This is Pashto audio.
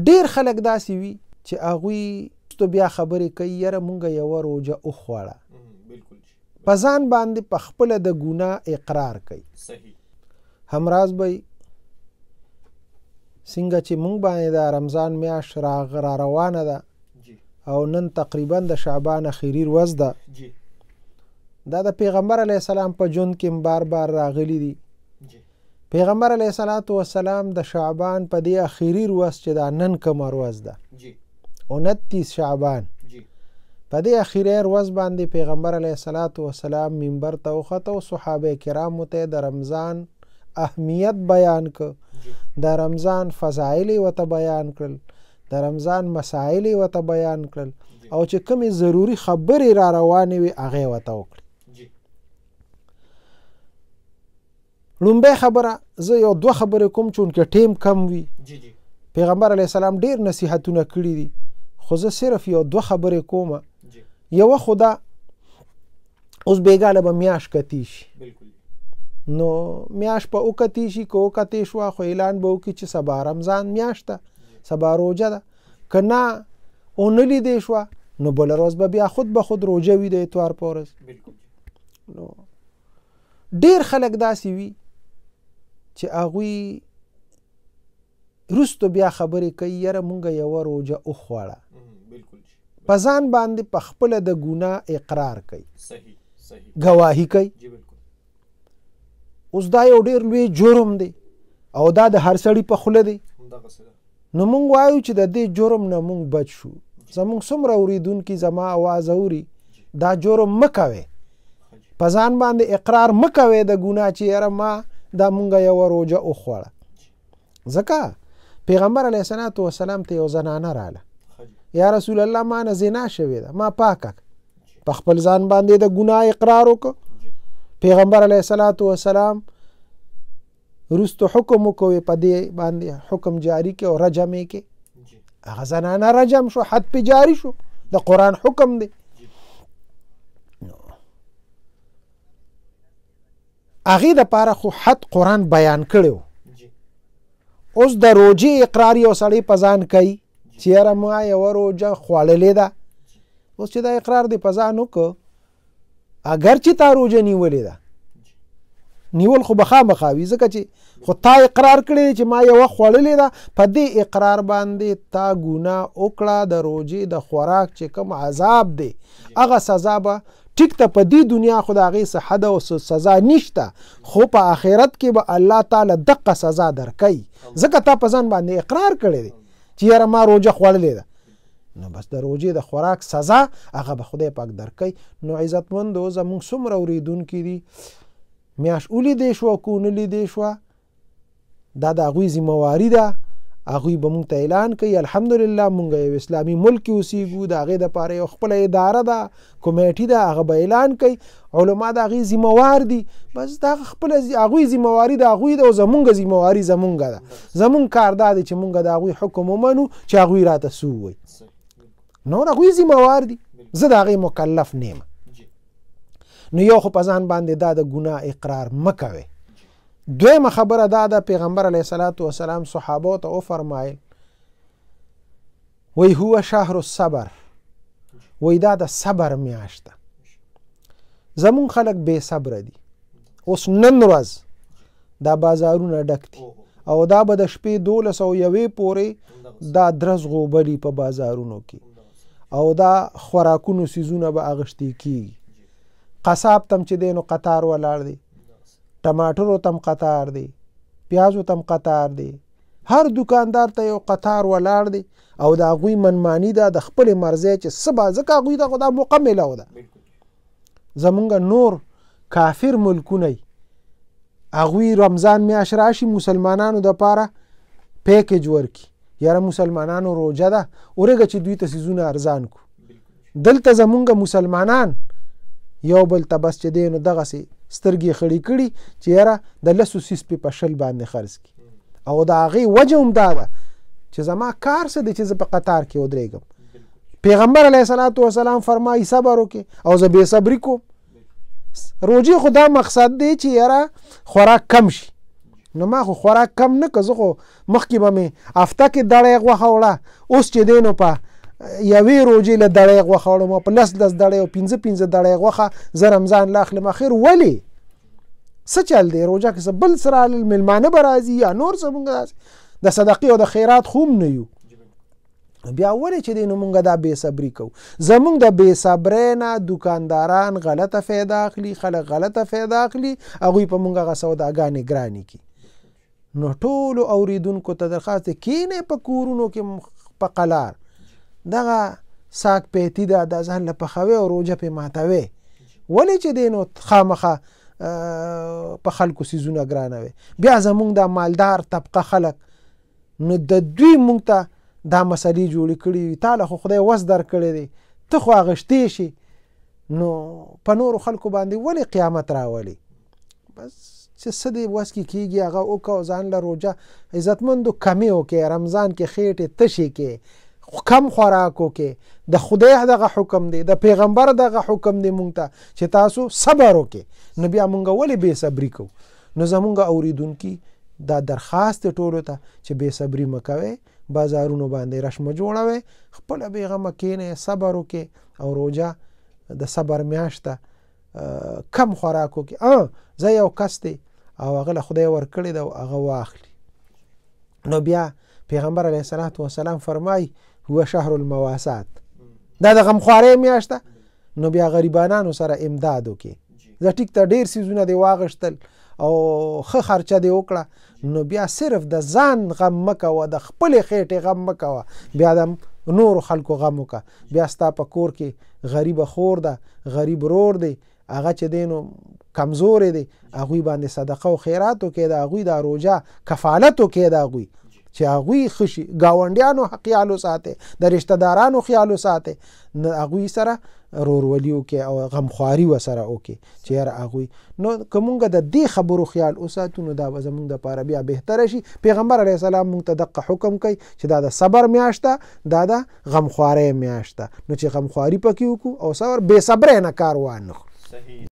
ډېر خلک داسې وي چې هغوی بیا خبرې کوي یاره مونږ یوه روژه وخوړه په ځان باندې په خپله د ګناه اقرار کوي همراز به څنګه چې مونږ باندې د رمضان میاشت را روانه ده او نن تقریبا د شعبان اخیری ورځ ده دا د پیغمبر علیه السلام په ژوند کې بار بار راغلی دي پیغمبر علیه السلام د شعبان په دې اخیری ورځ چې دا نن کومه ورځ ده 29 شعبان په دې اخیری ورځ باندې پیغمبر علیه السلام منبر ته وخته او صحابه کرامو ته د رمضان اهمیت بیان کړ د رمضان فضایل ورته بیان کړل د رمضان مسائل ورته بیان کړل او چې کومې ضروري خبرې را روانې وي هغې ورته وکړي لومبۍ خبره زه یو دوه خبرې کوم چونکې ټیم کم وي پیغمبر علیه السلام ډېر نصیحتونه کړي دي خو زه صرف یو دوه خبرې کومه یوه خو دا اوس بېګاله به میاشت کتی شي نو میاشت به وکتی شي که وکتی شوه خو اعلان به وکړي چې سبا رمضان میاشت ده سبا روژه ده که نه ونه لیدې شوه نو بله ورځ به بیا خود به خود روژه وي د اتوار په ورځ نو ډېر خلک داسې وي چې هغوی وروستو بیا خبرې کوي یاره مونږ یوه روژه وخوړه په ځان باندې په خپله د ګناه اقرار کوي ګواهي کوي اوس دا یو ډېر لوی جرم دی او دا د هر سړي په خوله دی نو مونږ وایو چې د دې جرم نه مونږ بچ شو زمونږ څومره اورېدونکي زما اواز اوري دا جرم مه کوئ په ځان باندې اقرار مه کوئ د ګناه چې یاره ما دا مونږ یوه روژه وخوړه ځکه پیغمبر علیه السلام ته یو زنانه راله یا رسول الله ما نه زنا شوې ده ما پاکه په خپل ځان باندې د ګناه اقرار وکړه پیغمبر علیه السلام وروستو حکم وکوي په دې باندې حکم جاری کې او رجم یې کې هغه زنانه رجم شو حد پې جاری شو د قرآن حکم دی هغې دپاره خو حد قرآن بیان کړی اوس د روژې اقرار یو سړی په ځان کوي چې یاره ما یوه روژه خوړلې ده اوس چې دا اقرار دې په ځان وکړه اگر چې تا روژه نیولې ده نیول خو به خامخا وي ځکه چې خو تا اقرار کړی چې ما یوه خوړلې ده په دې اقرار باندې تا ګناه وکړه د روژې د خوراک چې کوم عذاب دی هغه سزا به ټیک ته په دې دنیا خو د هغې څه حد او سزا نشته خو په آخرت کې به الله تعالی دقه سزا درکوي ځکه تا په ځان باندې اقرار کړی دی چې یاره ما روژه خوړلې ده نو بس د روژې د خوراک سزا هغه به خدای پاک درکوي نو عزتمندو زمونږ څومره اورېدونکي دي میاشت ولیدې شوه که ونه لیدې شوه دا د هغوی ذمهواري ده هغوی به مونږ ته اعلان کوي الحمدلله مونږ یو اسلامي ملک کې اوسېږو د هغې دپاره یو خپله اداره ده کمیټي ده هغه به اعلان کوي علما د هغې ذمهوار دي بس دا خپله هغوی ذمهواري د هغوی ده او زمونږ ذمهواري زمونږ ده زمونږ کار دا دی چې مونږ د هغوی حکم ومنو چې هغوی راته څه ووایي نور هغوی ذمهوار دي زه د هغې مکلف نه یم نو یو خو په ځان باندې دا د ګناه اقرار مه کوئ دویمه خبره دا ده پیغمبر علیه السلام صحابو ته وفرمایل وی هو شهر الصبر وی دا د صبر میاشت ده زمون خلک بې صبره دي اوس نن ورځ دا بازارونه ډک دي او دا به د شپې 1201 پورې دا درز غوبلي په بازارونو کې او دا خوراکونو سیزونه به اغشتي کیږي قصاب تم چې دی نو قطار ولاړ دی ټماټرو تم قطار دی پیازو تم قطار دی هر دکاندار ته یو قطار ولاړ دی او د هغوی منماني ده د خپلې مرضۍ چې څه به ځکه هغوی ته خو دا موقع میلاو ده زمونږ نور کافر ملکونه هغوی رمضان میاشت راشي مسلمانانو دپاره پیکج ورکي یاره مسلمانانو روژه ده ورېږه چې دوی ته څیزونه ارزان کو دلته زمونږ مسلمانان یو بل ته بس چې دی نو دغسې سترګې خړې کړي چې یاره د لسو سیس پې په شل باندې خرڅ کړي او د هغې وجه هم دا ده چې زما کار څه دی چې زه په قطار کې ودرېږم پیغمبر علیه السلام فرمایي صبر وکړي او زه بې صبري کوم روژې خو دا مقصد دی چې یاره خوراک کم شي نو ما خو خوراک کم نه که زه خو مخکې به مې هفته کې دړی غوښه وړه اوس چې دی نو په یوې روژې له دړی غوښه وړم او په 10 دړی او 15 دړی غوښه زه رمضان له اخلم. اخر ولې څه چل دی؟ روژه کې څه بل څه رالل، میلمانه به راځي یا نور څه مونږ د صدقې او د خیرات خو هم نه یو. بیا ولې چې دی نو مونږ دا بې صبري کوو؟ زمونږ د بې صبرۍ نه دوکانداران غلطه فایده اخلي، خلک غلطه فایده اخلي، هغوی په مونږ هغه سوداګانې ګرانې کړي. نو ټولو اوریدونکو ته درخواست دی کینې په کورونو کې په قلار دغه ساک پیتی ده د ځان له پخوي او روژه پې ماتوي. ولې چې دی نو خامخه په خلکو سیزونه ګرانوي؟ بیا زمونږ د مالدار طبقه خلک نو د دوی مونږ ته دا مسلې جوړې کړي وي، تاله خو خدای وس در کړی دی، ته خو اغشتې شي، نو په نورو خلکو باندې ولې قیامت راولي؟ بس چې څه دی وس کې کېږي هغه وکړه، ځان له روژه عزتمندو کمې وکړې، رمضان کې خېټې تشې کې، کم خوراک وکړې. د خدای دغه حکم دی، د پیغمبر دغه حکم دی مونږ ته چې تاسو صبر وکړئ. نو بیا مونږ ولې بې صبري کوو؟ نو زمونږ اوریدونکي دا درخواست ټولو ته چې بې صبري مه کوئ، بازارونو باندې رشمه جوړوئ، خپله بېغمه کښېنئ، صبر وکړئ او روژه د صبر میاشت ده، کم خوراک وکړئ. زه یو کس دی او هغه له خدای ورکړې ده او هغه واخلي. نو بیا پیغمبر علیه الصلاة والسلام فرمایي هو شهر المواسات، دا د غمخوارۍ میاشت ده. نو بیا غریبانانو سره امداد وکړي. زه ټیک ته ډېر څیزونه دې واغشتل او ښه خرچه دې وکړه، نو بیا صرف د ځان غم مه کوه، د خپلې خېټې غم مه کوه، بیا د نورو خلکو غم وکړه. بیا ستا په کور کې غریبه خور ده، غریب رور دی، هغه چې دی نو کمزوری دی، هغوی باندې صدقه او خیرات وکړئ، د هغوی دا روژه کفالت وکړئ د هغوی چې هغوی ښه شي. ګاونډیانو خیال وساتئ، د رشته دارانو خیال وساتئ، هغوی سره رورولي وکړئ او غمخواري ورسره وکړئ چې یاره هغوی. نو که مونږ د دې خبرو خیال وساتو نو دا به زمونږ دپاره بیا بهتره شي. پیغمبر علیه السلام مونږ ته دقه حکم کوي چې دا د صبر میاشت ده، دا د غمخوارۍ میاشت ده. نو چې غمخواري پکې وکړو او صبر، بې صبرۍ نه کار وانخلو.